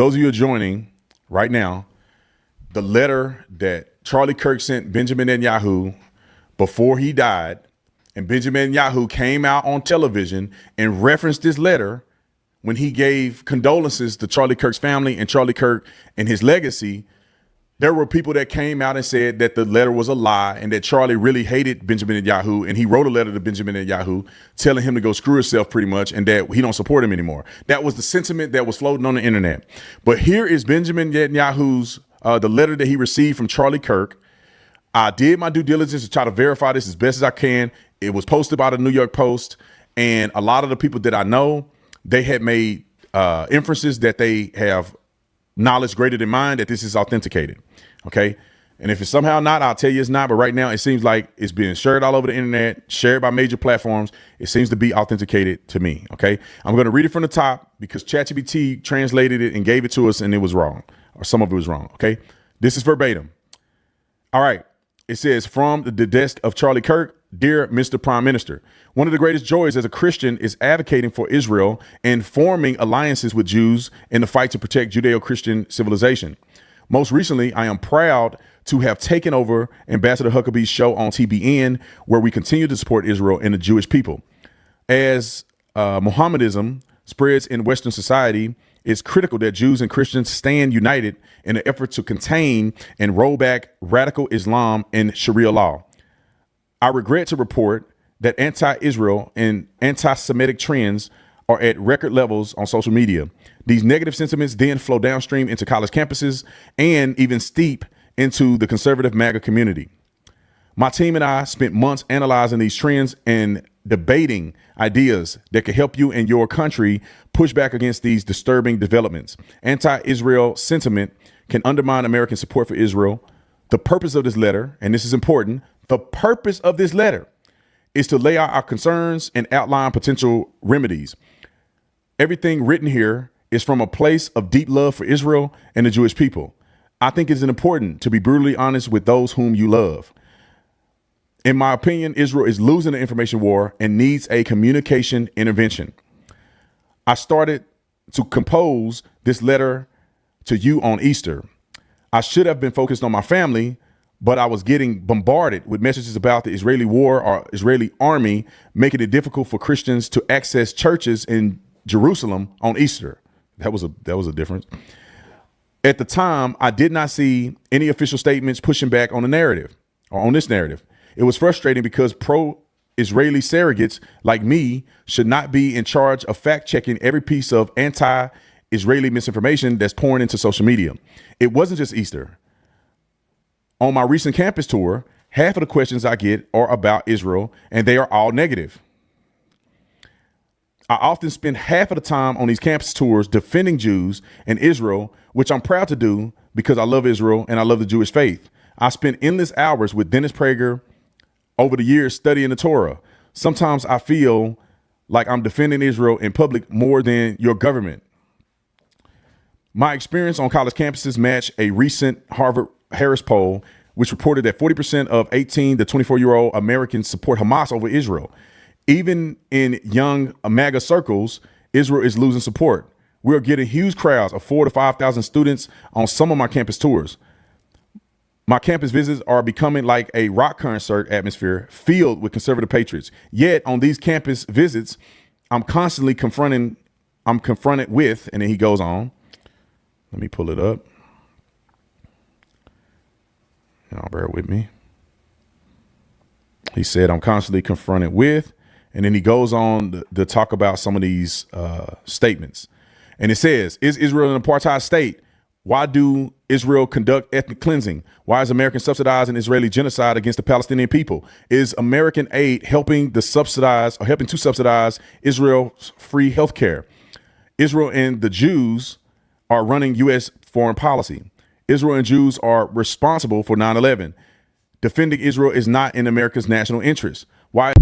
Those of you who are joining right now, the letter that Charlie Kirk sent Benjamin Netanyahu before he died, and Benjamin Netanyahu came out on television and referenced this letter when he gave condolences to Charlie Kirk's family and Charlie Kirk and his legacy. There were people that came out and said that the letter was a lie and that Charlie really hated Benjamin Netanyahu, and he wrote a letter to Benjamin Netanyahu telling him to go screw himself pretty much, and that he don't support him anymore. That was the sentiment that was floating on the internet. But here is Benjamin Netanyahu's the letter that he received from Charlie Kirk. I did my due diligence to try to verify this as best as I can. It was posted by the New York Post, and a lot of the people that I know, they had made inferences that they have knowledge greater than mine that this is authenticated. Okay. And if it's somehow not, I'll tell you it's not. But right now, it seems like it's being shared all over the internet, shared by major platforms. It seems to be authenticated to me. Okay. I'm going to read it from the top because ChatGPT translated it and gave it to us, and it was wrong, or some of it was wrong. Okay. This is verbatim. All right. It says, from the desk of Charlie Kirk, dear Mr. Prime Minister, one of the greatest joys as a Christian is advocating for Israel and forming alliances with Jews in the fight to protect Judeo-Christian civilization. Most recently, I am proud to have taken over Ambassador Huckabee's show on TBN, where we continue to support Israel and the Jewish people. As Mohammedanism spreads in Western society, it's critical that Jews and Christians stand united in an effort to contain and roll back radical Islam and Sharia law. I regret to report that anti-Israel and anti-Semitic trends are at record levels on social media. These negative sentiments then flow downstream into college campuses and even steep into the conservative MAGA community. My team and I spent months analyzing these trends and debating ideas that could help you and your country push back against these disturbing developments. Anti-Israel sentiment can undermine American support for Israel. The purpose of this letter, and this is important, the purpose of this letter is to lay out our concerns and outline potential remedies. Everything written here is from a place of deep love for Israel and the Jewish people. I think it's important to be brutally honest with those whom you love. In my opinion, Israel is losing the information war and needs a communication intervention. I started to compose this letter to you on Easter. I should have been focused on my family, but I was getting bombarded with messages about the Israeli war or Israeli army, making it difficult for Christians to access churches in Jerusalem on Easter. That was a difference. At the time, I did not see any official statements pushing back on the narrative or on this narrative. It was frustrating because pro-Israeli surrogates like me should not be in charge of fact-checking every piece of anti-Israeli misinformation that's pouring into social media. It wasn't just Easter. On my recent campus tour, half of the questions I get are about Israel, and they are all negative. I often spend half of the time on these campus tours defending Jews and Israel, which I'm proud to do because I love Israel and I love the Jewish faith. I spent endless hours with Dennis Prager over the years studying the Torah. Sometimes I feel like I'm defending Israel in public more than your government. My experience on college campuses matched a recent Harvard-Harris poll, which reported that 40% of 18 to 24-year-old Americans support Hamas over Israel. Even in young MAGA circles, Israel is losing support. We're getting huge crowds of 4,000 to 5,000 students on some of my campus tours. My campus visits are becoming like a rock concert atmosphere filled with conservative patriots. Yet on these campus visits, I'm confronted with, and then he goes on. Let me pull it up. Y'all bear with me. He said, I'm constantly confronted with, and then he goes on to talk about some of these statements. And it says, is Israel an apartheid state? Why do Israel conduct ethnic cleansing? Why is America subsidizing Israeli genocide against the Palestinian people? Is American aid helping to subsidize Israel's free health care? Israel and the Jews are running U.S. foreign policy. Israel and Jews are responsible for 9/11. Defending Israel is not in America's national interest. Why?